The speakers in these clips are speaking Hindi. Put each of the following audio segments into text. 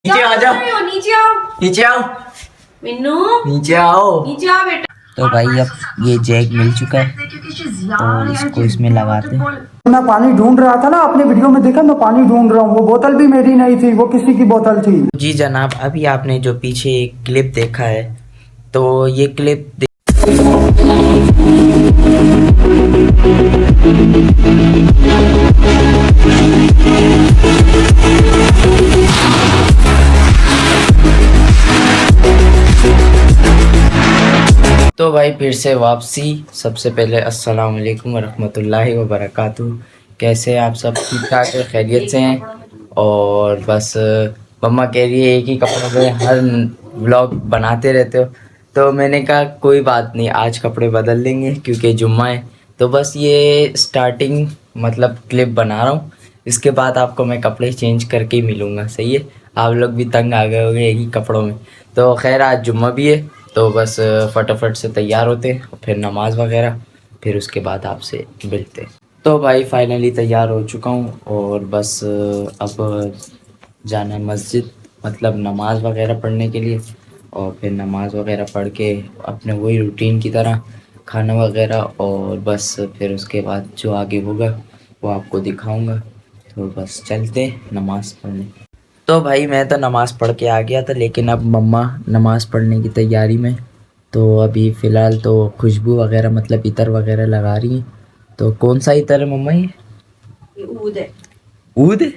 नीचे आ जाओ, नीचे आओ, नीचे आओ, मिन्नू नीचे आओ। नीचे आओ बेटा। तो भाई अब ये जैक मिल चुका है और इसको इसमें लगाते हैं। मैं पानी ढूंढ रहा था ना, आपने वीडियो में देखा, मैं पानी ढूंढ रहा हूँ। वो बोतल भी मेरी नहीं थी, वो किसी की बोतल थी। जी जनाब, अभी आपने जो पीछे एक क्लिप देखा है, तो ये क्लिप तो भाई फिर से वापसी। सबसे पहले अस्सलाम वालेकुम वरहमतुल्लाहि वबरकातुहू। कैसे हैं आप सब? ठीक ठाक है, खैरियत से हैं? और बस मम्मा कह रही है एक ही कपड़ों पे हर व्लॉग बनाते रहते हो, तो मैंने कहा कोई बात नहीं, आज कपड़े बदल लेंगे क्योंकि जुम्मा है। तो बस ये स्टार्टिंग मतलब क्लिप बना रहा हूँ, इसके बाद आपको मैं कपड़े चेंज करके ही मिलूँगा। सही है? आप लोग भी तंग आ गए होंगे एक ही कपड़ों में। तो खैर आज जुम्मा भी है, तो बस फटाफट से तैयार होते हैं, फिर नमाज वगैरह, फिर उसके बाद आपसे मिलते हैं। तो भाई फाइनली तैयार हो चुका हूँ और बस अब जाना है मस्जिद, मतलब नमाज वगैरह पढ़ने के लिए। और फिर नमाज वगैरह पढ़ के अपने वही रूटीन की तरह खाना वगैरह, और बस फिर उसके बाद जो आगे होगा वो आपको दिखाऊंगा। तो बस चलते नमाज़ पढ़ने। तो भाई मैं तो नमाज़ पढ़ के आ गया था, लेकिन अब मम्मा नमाज़ पढ़ने की तैयारी में। तो अभी फ़िलहाल तो खुशबू वगैरह मतलब इतर वगैरह लगा रही हैं। तो कौन सा इतर है मम्मा ये? ऊद है। ऊद है?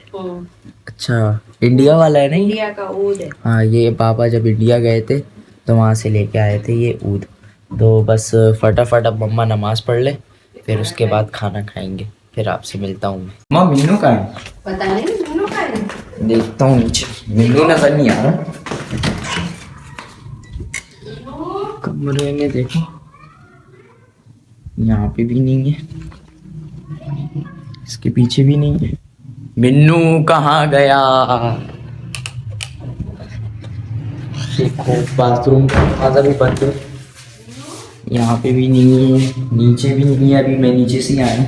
अच्छा, इंडिया वाला है नहीं? इंडिया का ऊद है। हाँ, ये पापा जब इंडिया गए थे तो वहाँ से लेके आए थे ये ऊद। तो बस फटाफट अब मम्मा नमाज़ पढ़ ले, फिर उसके बाद खाना खाएंगे, फिर आपसे मिलता हूँ मैं। माँ मीनू कहाँ है? पता नहीं मिन्नू का है। देखता हूँ नीचे, मीनू नजर नहीं आ रहा। कमरे में देखो, यहाँ पे भी नहीं है, इसके पीछे भी नहीं है। मिन्नू कहाँ गया? देखो बाथरूम का दरवाजा भी बंद है, यहाँ पे भी नहीं है, नीचे भी नहीं है। अभी मैं नीचे से आया हूँ।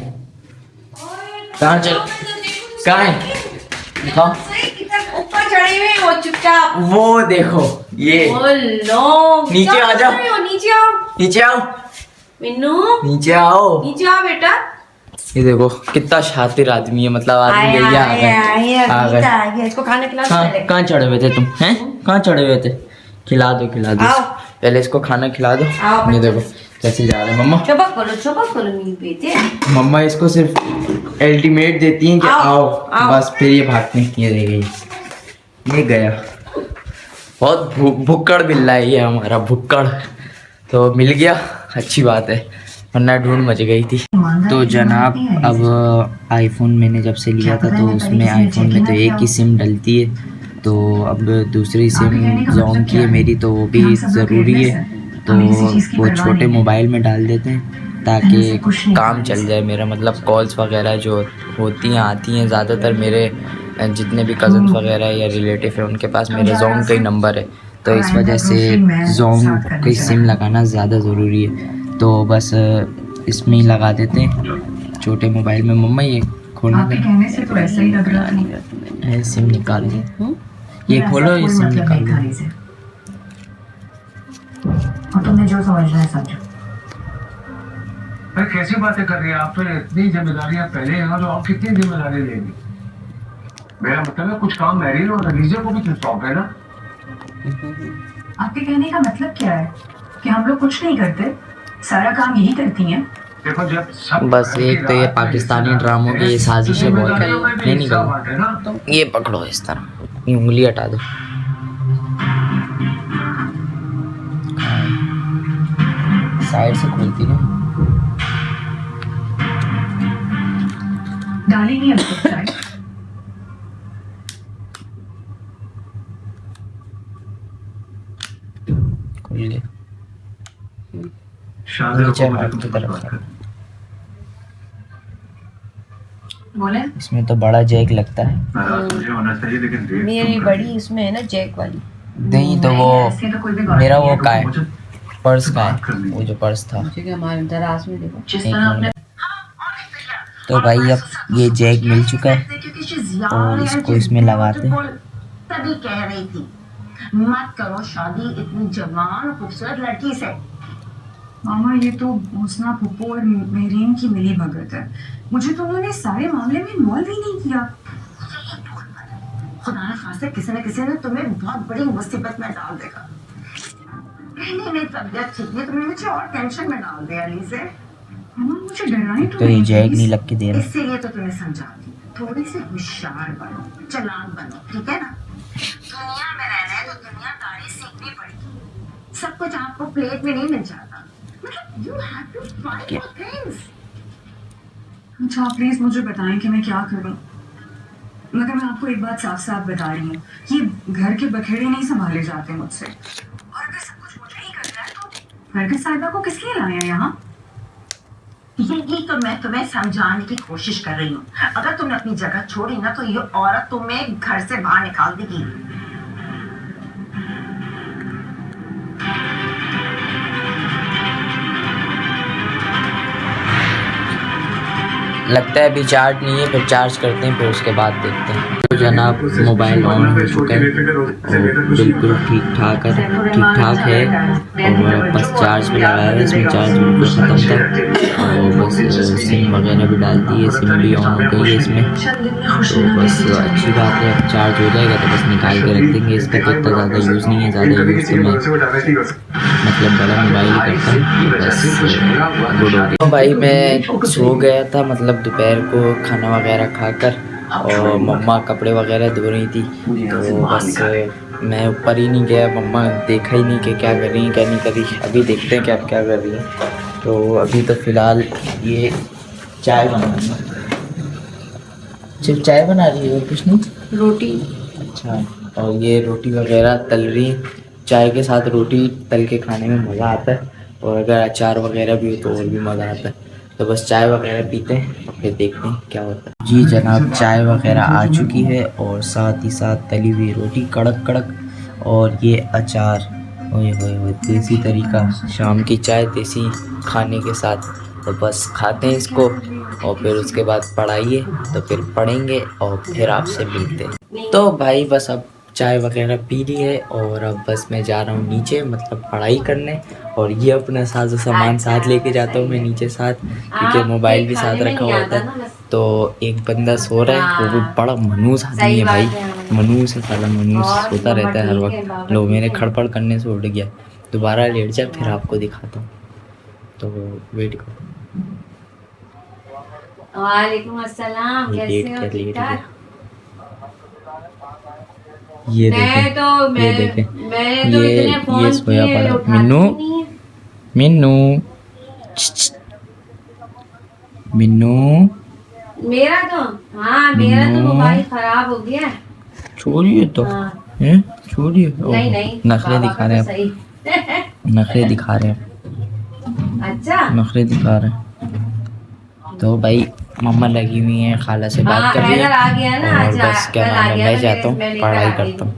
कहाँ चल, कहाँ है? हाँ ऊपर चढ़े हुए वो चुपचाप। वो देखो ये, लो नीचे आ जाओ, नीचे आओ, नीचे आओ, मिन्नू नीचे आओ। नीचे आओ बेटा। ये देखो कितना शातिर आदमी है, मतलब आदमी भैया आ गए। आ गया। इसको खाना खिला दो पहले। कहाँ चढ़े हुए थे तुम? हैं कहाँ चढ़े हुए थे? खिला दो खिला दो, आओ। पहले इसको खाना खिला दो। आओ ये देखो कैसे जा रहे हैं मम्मा। चुप करो मेरी बेटे। मम्मा इसको सिर्फ अल्टीमेट देती हैं कि आओ, बस फिर ये भागते हैं। ये देखिए ये गया। बहुत भुक्कड़ बिल्ला है ये हमारा, भुक्कड़। तो मिल गया, अच्छी बात है, वरना ढूंढ मच गई थी। तो जनाब अब आईफोन मैंने जब से लिया था तो उसमें आईफोन में तो एक ही सिम डलती है, तो अब दूसरी सिम जोन की है मेरी, तो वो भी ज़रूरी है। तो वो छोटे मोबाइल में डाल देते हैं ताकि काम चल जाए मेरा, मतलब कॉल्स वगैरह जो होती हैं आती हैं। ज़्यादातर मेरे जितने भी कज़न्स वगैरह या रिलेटिव हैं उनके पास मेरे जोन का ही नंबर है, तो इस वजह से जोन की सिम लगाना ज़्यादा ज़रूरी है। तो बस इसमें ही लगा देते हैं छोटे मोबाइल में। मम्मा ये खोलना से तो ऐसा ही लग रहा है, सिम निकाल लो, ये खोलो, ये सिम निकाल लो। और तुमने जो समझना है समझो। भाई कैसी बातें कर रही है आप? तो इतनी जिम्मेदारियां पहले हैं और आप कितनी जिम्मेदारी लेंगी? मेरा मतलब है कुछ काम मैरिज और रिलीजन को भी तो सौंप है ना। आपके कहने का मतलब क्या है कि हम लोग कुछ नहीं करते, सारा काम यही करती हैं? देखो जब सब बस एक तो ये पाकिस्तानी ड्रामों की ये साजिशें बहुत है। नहीं निकल, ये पकड़ो इस तरह, ये उंगली हटा दो। साइड से खोलती ना, डाली नहीं अब तक चाय। खोल ले, शादी नीचे को हाथ की तरफ से। बोले इसमें तो बड़ा जैक लगता है। मुझे होना चाहिए लेकिन देख मेरी बड़ी इसमें है ना जैक वाली। नहीं तो वो ऐसे तो कोई भी बात मेरा नहीं वो है। का है, पर्स का है, वो जो पर्स था। मुझे क्या हमारे दराज में देखो। जिस एक तरह आपने मिनट। तो भाई अब ये जैक मिल चुका है और इसको इसमें लगाते हैं, तभी कह रही थी मत करो शादी इतनी जवान और खूबसूरत लड़की से। मामा ये तो हुस्ना फुप्पो और मेरीन की मिली भगत है, मुझे तो उन्होंने सारे मामले में इन्वॉल्व ही नहीं किया। खुदा न खास्ते किसी न किसी ने तुम्हें बहुत बड़ी मुसीबत में डाल देगा। नहीं नहीं तबीयत ठीक नहीं, तुमने मुझे और टेंशन में डाल दिया अली से। मामा मुझे डराई तो ये जैक नहीं लग के दे रहा। इसीलिए तो तुम्हें समझाती हूँ, थोड़ी सी होशियार बनो, चालाक बनो, ठीक है ना। दुनिया में रहना है तो दुनियादारी सीखनी पड़ेगी। सब कुछ आपको प्लेट में नहीं मिल जाता, मतलब you have to fight for things। अच्छा प्लीज मुझे बताएं कि मैं क्या करूं। मगर मैं आपको एक बात साफ साफ बता रही हूँ, ये घर के बखेड़े नहीं संभाले जाते मुझसे, और अगर सब कुछ मुझे ही करना है तो हरकत साहिबा को किस लिए लाया यहाँ। यही तो मैं तुम्हें समझाने की कोशिश कर रही हूँ। अगर तुमने अपनी जगह छोड़ी ना तो ये औरत तुम्हें घर से बाहर निकाल देगी। लगता है अभी चार्ज नहीं है, फिर चार्ज करते हैं, फिर उसके बाद देखते हैं। तो जनाब मोबाइल ऑन हो चुका है और बिल्कुल ठीक ठाक है और बस चार्ज भी लगाया है। इसमें चार्ज बिल्कुल ख़त्म था और बस सिम वगैरह भी डाल दी है, सिम भी ऑन हो गई है इसमें। तो बस अच्छी बात है, अब चार्ज हो जाएगा तो बस निकाल के रख देंगे। इसका तो इतना ज़्यादा यूज़ नहीं है, ज़्यादा यूज़ तो मैं मतलब बड़ा मोबाइल ही करता हूँ। बस गुड हो गया। तो भाई मैं सो गया था, मतलब दोपहर को खाना वगैरह खाकर, और मम्मा कपड़े वगैरह धो रही थी, तो बस मैं ऊपर ही नहीं गया। मम्मा देखा ही नहीं कि क्या कर रही है क्या नहीं कर रही। अभी देखते हैं कि आप क्या कर रही हैं। तो अभी तो फ़िलहाल ये चाय बना रही है, सिर्फ चाय बना रही है और कुछ नहीं, रोटी। अच्छा, और ये रोटी वगैरह तल रही है। चाय के साथ रोटी तल के खाने में मज़ा आता है, और अगर अचार वगैरह भी हो तो और भी मज़ा आता है। तो बस चाय वगैरह पीते हैं और फिर देखते हैं क्या होता है। जी जनाब, चाय वगैरह आ चुकी है और साथ ही साथ तली हुई रोटी कड़क कड़क, और ये अचार। ओए होए होए, देसी तरीका, शाम की चाय देसी खाने के साथ। तो बस खाते हैं इसको और फिर उसके बाद पढ़ाइए, तो फिर पढ़ेंगे और फिर आपसे मिलते हैं। तो भाई बस अब चाय वगैरह पी ली है और अब बस मैं जा रहा हूँ नीचे, मतलब पढ़ाई करने। और ये अपना साजो सामान साथ लेके जाता हूँ मैं नीचे साथ, क्योंकि मोबाइल भी साथ रखा होता है। तो एक बंदा सो रहा है, वो भी बड़ा मनूस आदमी है भाई, मनूस है साला, मनूस सोता रहता है हर वक्त। लो मेरे खड़पड़ करने से उठ गया, दोबारा लेट जा फिर आपको दिखाता हूँ, तो वेट करो। वालेकुम अस्सलाम, कैसे हो? ठीक ठाक? ये देखें, ये देखें, ये सोया पड़ा। मिन्नू मिन्नू मेरा तो मेरा तो मोबाइल खराब हो गया। छोड़िए तो, छोड़िए। नहीं नखरे दिखा रहे हैं, नखरे दिखा रहे हैं, अच्छा नखरे दिखा रहे हैं। तो भाई मम्मा लगी हुई है, खाला से बात कर रही है, आ गया ना, और बस क्या नाम है, मैं जाता हूँ मैं पढ़ाई करता हूँ,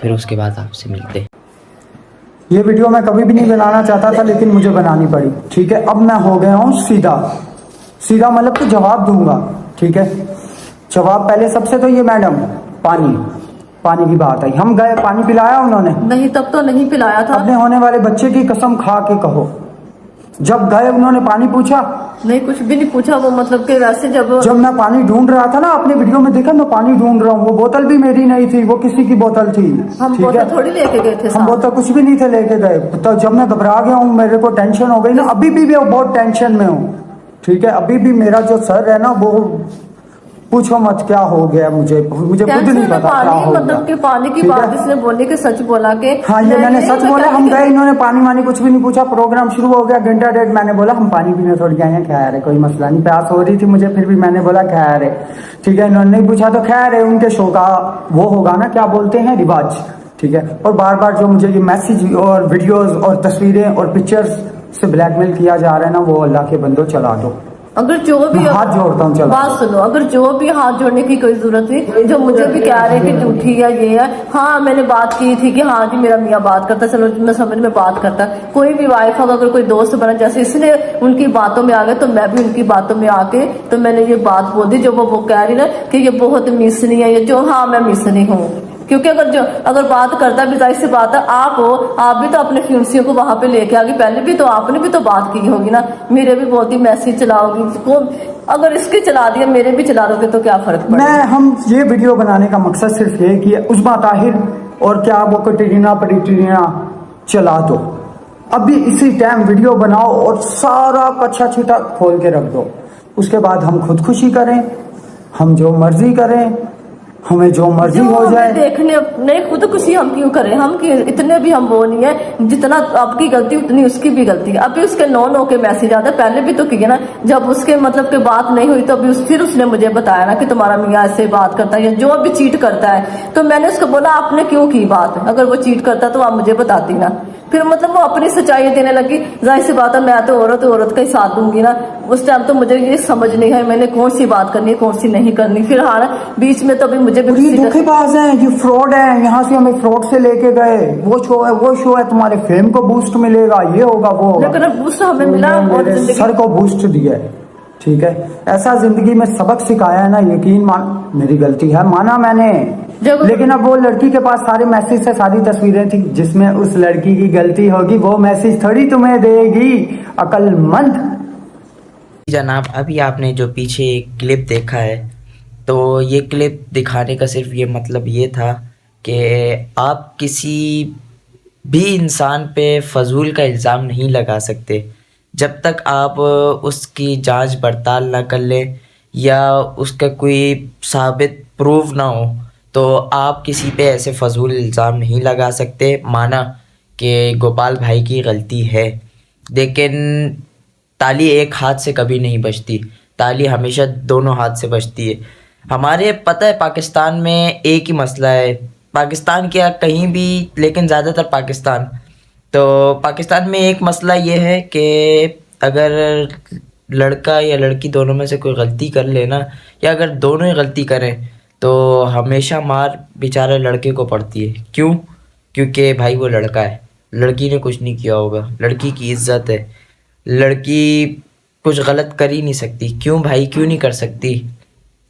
फिर उसके बाद आपसे मिलते हैं। ये वीडियो मैं कभी भी नहीं बनाना चाहता था, लेकिन मुझे बनानी पड़ी। ठीक है, अब मैं हो गया हूँ सीधा सीधा, मतलब तो जवाब दूंगा। ठीक है, जवाब पहले सबसे तो ये मैडम पानी की बात आई। हम गए, पानी पिलाया उन्होंने? नहीं, तब तो नहीं पिलाया था। अपने होने वाले बच्चे की कसम खा के कहो, जब गए उन्होंने पानी पूछा? नहीं, कुछ भी नहीं पूछा। वो मतलब कि वैसे जब मैं पानी ढूंढ रहा था ना, अपने वीडियो में देखा मैं पानी ढूंढ रहा हूँ, वो बोतल भी मेरी नहीं थी, वो किसी की बोतल थी। हम बोतल थोड़ी लेके गए थे, हम बोतल कुछ भी नहीं थे लेके गए। तो जब मैं घबरा गया हूँ, मेरे को टेंशन हो गई ना, अभी भी मैं बहुत टेंशन में हूँ। ठीक है, अभी भी मेरा जो सर है ना, वो पूछो मत क्या हो गया, मुझे खुद नहीं पता क्या हो गया। मतलब कि पानी की बात इसने बोलने के सच बोला के, हाँ ये मैंने सच बोला। हम गए, इन्होंने पानी कुछ भी नहीं पूछा, प्रोग्राम शुरू हो गया, घंटा डेढ़। मैंने बोला हम पानी पीने थोड़ी आए हैं, खैर है कोई मसला नहीं। प्यास हो रही थी मुझे, फिर भी मैंने बोला खैर है। ठीक है, इन्होंने नहीं पूछा तो खैर है, उनके शो का वो होगा ना, क्या बोलते हैं, रिवाज। ठीक है, और बार बार जो मुझे ये मैसेज और वीडियोज और तस्वीरें और पिक्चर्स से ब्लैकमेल किया जा रहा है ना, वो अल्लाह के बंदो चला दो। अगर जो भी हाथ जोड़ता हूँ, बात सुनो, अगर जो भी हाथ जोड़ने की कोई जरूरत थी, जो मुझे भी कह रहे कि झूठी है ये है, हाँ मैंने बात की थी कि हाँ जी मेरा मियाँ बात करता, चलो मैं समझ में बात करता। कोई भी वाइफ अगर कोई दोस्त बना, जैसे इसलिए उनकी बातों में आ गए तो मैं भी उनकी बातों में आके तो मैंने ये बात बोल दी, जो वो कह रही ना कि ये बहुत मिसरी है, ये जो, हाँ मैं मिसरी हूँ। क्योंकि अगर बात करता भी, जाहिर सी बात है आप हो, आप भी तो अपने फ्यूंसियों को वहां पे लेके आ गई, पहले भी तो आपने भी तो बात की होगी ना, मेरे भी बहुत ही मैसेज चलाओगी को, अगर इसके चला दिया मेरे भी चला दोगे तो क्या फर्क पड़ेगा। मैं हम ये वीडियो बनाने का मकसद सिर्फ ये कि उस्मा ताहिर और क्या वो कटरीना परीटीना चला दो, अभी इसी टाइम वीडियो बनाओ और सारा कच्चा छिटा खोल के रख दो, उसके बाद हम खुदकुशी करें, हम जो मर्जी करें, हमें जो मर्जी जो हो जाए। देखने नहीं, खुदकुशी हम क्यों करें, हम क्यों इतने भी हम वो नहीं है, जितना आपकी गलती उतनी उसकी भी गलती है। अभी उसके नो के मैसेज आते, पहले भी तो किए ना, जब उसके मतलब के बात नहीं हुई तो अभी फिर उसने मुझे बताया ना कि तुम्हारा मियाँ ऐसे बात करता है या जो भी चीट करता है, तो मैंने उसको बोला आपने क्यों की बात, अगर वो चीट करता तो आप मुझे बताती ना। फिर मतलब वो अपनी सच्चाई देने लगी, जाहिर सी बात है मैं तो औरत का ही साथ दूंगी ना। उस टाइम तो मुझे ये समझ नहीं है मैंने कौन सी बात करनी है कौन सी नहीं करनी। फिर हाँ बीच में तो अभी मुझे भी ये धोखेबाज हैं, ये फ्रॉड है, यहाँ से हमें फ्रॉड से लेके गए, वो शो है, तुम्हारे फेम को बूस्ट मिलेगा, ये होगा वो होगा, लेकिन बूस्ट हमें मिला और मेरे जिंदगी सर को बूस्ट दिया है, ठीक है। ऐसा जिंदगी में सबक सिखाया है ना, यकीन मान मेरी गलती है, माना मैंने, लेकिन अब वो लड़की के पास सारे मैसेज से सारी तस्वीरें थी, जिसमें उस लड़की की गलती होगी वो मैसेज थोड़ी तुम्हें देगी, अक्लमंद। जनाब अभी आपने जो पीछे एक क्लिप देखा है, तो ये क्लिप दिखाने का सिर्फ ये मतलब ये था कि आप किसी भी इंसान पे फजूल का इल्ज़ाम नहीं लगा सकते जब तक आप उसकी जांच पड़ताल ना कर लें या उसका कोई साबित प्रूफ ना हो, तो आप किसी पे ऐसे फजूल इल्ज़ाम नहीं लगा सकते। माना कि गोपाल भाई की गलती है, लेकिन ताली एक हाथ से कभी नहीं बजती, ताली हमेशा दोनों हाथ से बजती है। हमारे पता है पाकिस्तान में एक ही मसला है, पाकिस्तान क्या कहीं भी, लेकिन ज़्यादातर पाकिस्तान, तो पाकिस्तान में एक मसला ये है कि अगर लड़का या लड़की दोनों में से कोई गलती कर लेना, या अगर दोनों ही गलती करें, तो हमेशा मार बेचारे लड़के को पड़ती है। क्यों? क्योंकि भाई वो लड़का है, लड़की ने कुछ नहीं किया होगा, लड़की की इज्जत है, लड़की कुछ गलत कर ही नहीं सकती। क्यों भाई, क्यों नहीं कर सकती?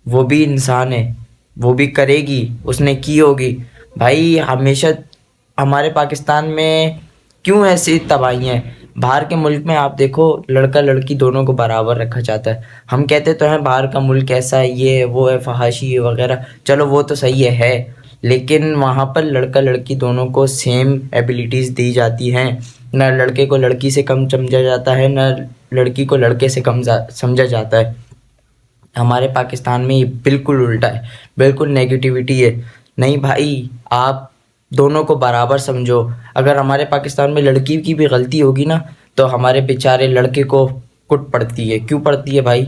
वो भी इंसान है, वो भी करेगी, उसने की होगी। भाई हमेशा हमारे पाकिस्तान में क्यों ऐसी तबाहियाँ हैं? बाहर के मुल्क में आप देखो, लड़का लड़की दोनों को बराबर रखा जाता है। हम कहते तो हैं बाहर का मुल्क ऐसा है, ये है, वो है, फहाशी वगैरह, चलो वो तो सही है, लेकिन वहाँ पर लड़का लड़की दोनों को सेम एबिलिटीज़ दी जाती हैं। ना लड़के को लड़की से कम समझा जाता है, ना लड़की को लड़के से कम समझा जाता है। हमारे पाकिस्तान में ये बिल्कुल उल्टा है, बिल्कुल नेगेटिविटी है। नहीं भाई, आप दोनों को बराबर समझो। अगर हमारे पाकिस्तान में लड़की की भी गलती होगी ना, तो हमारे बेचारे लड़के को कुट पड़ती है। क्यों पड़ती है भाई?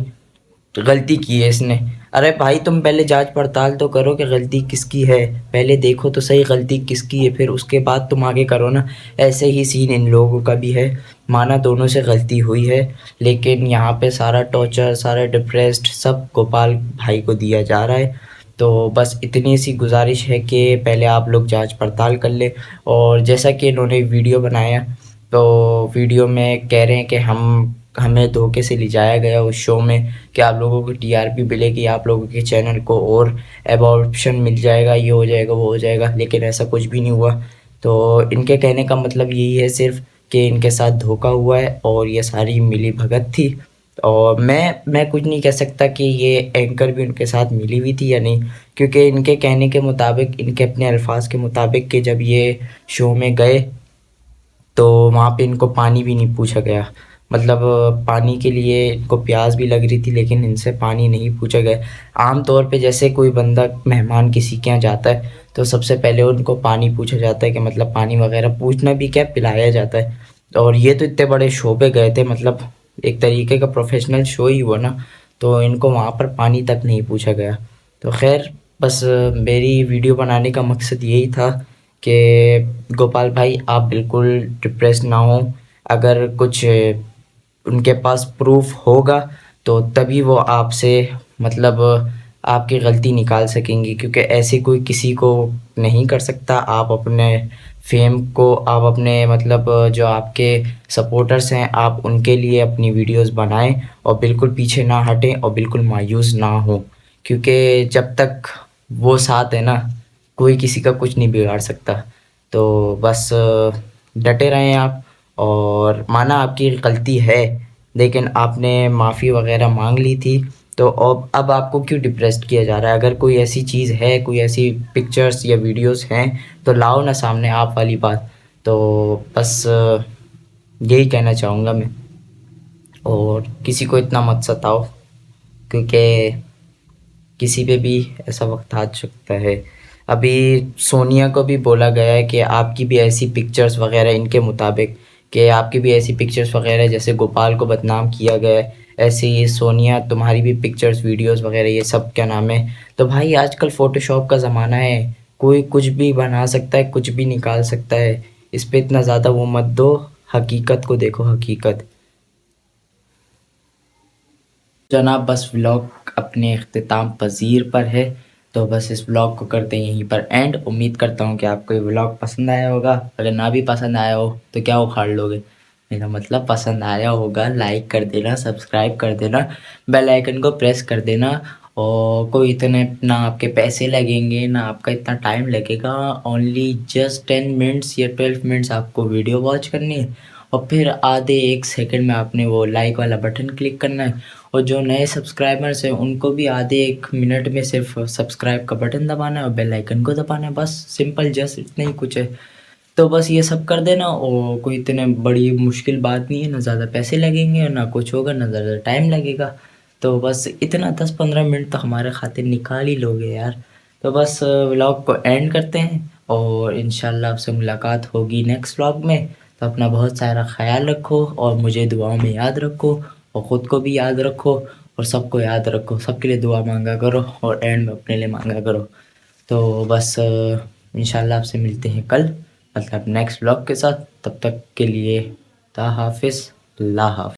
गलती की है इसने। अरे भाई तुम पहले जांच पड़ताल तो करो कि गलती किसकी है, पहले देखो तो सही गलती किसकी है, फिर उसके बाद तुम आगे करो ना। ऐसे ही सीन इन लोगों का भी है। माना दोनों से गलती हुई है, लेकिन यहाँ पे सारा टॉर्चर, सारा डिप्रेस्ड सब गोपाल भाई को दिया जा रहा है। तो बस इतनी सी गुजारिश है कि पहले आप लोग जांच पड़ताल कर लें। और जैसा कि इन्होंने वीडियो बनाया, तो वीडियो में कह रहे हैं कि हमें धोखे से ले जाया गया उस शो में, कि आप लोगों को टीआरपी मिलेगी, आप लोगों के चैनल को और एबॉर्प्शन मिल जाएगा, ये हो जाएगा, वो हो जाएगा, लेकिन ऐसा कुछ भी नहीं हुआ। तो इनके कहने का मतलब यही है सिर्फ कि इनके साथ धोखा हुआ है और ये सारी मिली भगत थी। और मैं कुछ नहीं कह सकता कि ये एंकर भी उनके साथ मिली हुई थी या नहीं, क्योंकि इनके कहने के मुताबिक, इनके अपने अल्फाज के मुताबिक, कि जब ये शो में गए तो वहाँ पे इनको पानी भी नहीं पूछा गया। मतलब पानी के लिए इनको प्यास भी लग रही थी, लेकिन इनसे पानी नहीं पूछा गया। आम तौर पे जैसे कोई बंदा मेहमान किसी के यहाँ जाता है तो सबसे पहले उनको पानी पूछा जाता है, कि मतलब पानी वगैरह पूछना भी क्या, पिलाया जाता है। और ये तो इतने बड़े शो पे गए थे, मतलब एक तरीके का प्रोफेशनल शो ही हुआ ना, तो इनको वहाँ पर पानी तक नहीं पूछा गया। तो खैर, बस मेरी वीडियो बनाने का मकसद यही था कि गोपाल भाई आप बिल्कुल डिप्रेस ना हो। अगर कुछ उनके पास प्रूफ होगा तो तभी वो आपसे मतलब आपकी गलती निकाल सकेंगी, क्योंकि ऐसे कोई किसी को नहीं कर सकता। आप अपने फेम को, आप अपने मतलब जो आपके सपोर्टर्स हैं, आप उनके लिए अपनी वीडियोस बनाएं और बिल्कुल पीछे ना हटें और बिल्कुल मायूस ना हो, क्योंकि जब तक वो साथ है ना, कोई किसी का कुछ नहीं बिगाड़ सकता। तो बस डटे रहें आप। और माना आपकी गलती है, लेकिन आपने माफ़ी वगैरह मांग ली थी, तो अब आपको क्यों डिप्रेस्ड किया जा रहा है? अगर कोई ऐसी चीज़ है, कोई ऐसी पिक्चर्स या वीडियोस हैं, तो लाओ ना सामने आप वाली बात। तो बस यही कहना चाहूँगा मैं। और किसी को इतना मत सताओ, क्योंकि किसी पे भी ऐसा वक्त आ सकता है। अभी सोनिया को भी बोला गया है कि आपकी भी ऐसी पिक्चर्स वगैरह, इनके मुताबिक कि आपकी भी ऐसी पिक्चर्स वगैरह, जैसे गोपाल को बदनाम किया गया है, ऐसे ही सोनिया तुम्हारी भी पिक्चर्स वीडियोस वगैरह ये सब क्या नाम है। तो भाई आजकल फ़ोटोशॉप का ज़माना है, कोई कुछ भी बना सकता है, कुछ भी निकाल सकता है। इस पे इतना ज़्यादा वो मत दो, हकीकत को देखो, हकीकत। जनाब बस व्लॉग अपने अख्तिताम पजीर पर है, तो बस इस व्लॉग को करते हैं यहीं पर एंड। उम्मीद करता हूँ कि आपको ये व्लॉग पसंद आया होगा। अगर ना भी पसंद आया हो तो क्या उखाड़ लोगे, मेरा मतलब पसंद आया होगा, लाइक कर देना, सब्सक्राइब कर देना, बेल आइकन को प्रेस कर देना। और कोई इतने ना आपके पैसे लगेंगे, ना आपका इतना टाइम लगेगा, ओनली जस्ट 10 मिनट्स या 12 मिनट्स आपको वीडियो वॉच करनी है, और फिर आधे 1 सेकंड में आपने वो लाइक वाला बटन क्लिक करना है। और जो नए सब्सक्राइबर्स हैं उनको भी आधे 1 मिनट में सिर्फ सब्सक्राइब का बटन दबाना है और बेल आइकन को दबाना है, बस सिंपल, जस्ट इतना ही कुछ है। तो बस ये सब कर देना, और कोई इतने बड़ी मुश्किल बात नहीं है, ना ज़्यादा पैसे लगेंगे और ना कुछ होगा, ना ज़्यादा टाइम लगेगा। तो बस इतना 10-15 मिनट तो हमारे खातिर निकाल ही लोगे यार। तो बस व्लॉग को एंड करते हैं, और इंशाल्लाह आपसे मुलाकात होगी नेक्स्ट व्लॉग में। तो अपना बहुत सारा ख्याल रखो, और मुझे दुआओं में याद रखो, और ख़ुद को भी याद रखो, और सबको याद रखो, सबके लिए दुआ मांगा करो, और एंड में अपने लिए मांगा करो। तो बस इंशाल्लाह आपसे मिलते हैं कल, मतलब नेक्स्ट व्लॉग के साथ। तब तक के लिए ता हाफिज़, अल्लाह हाफ़िज़।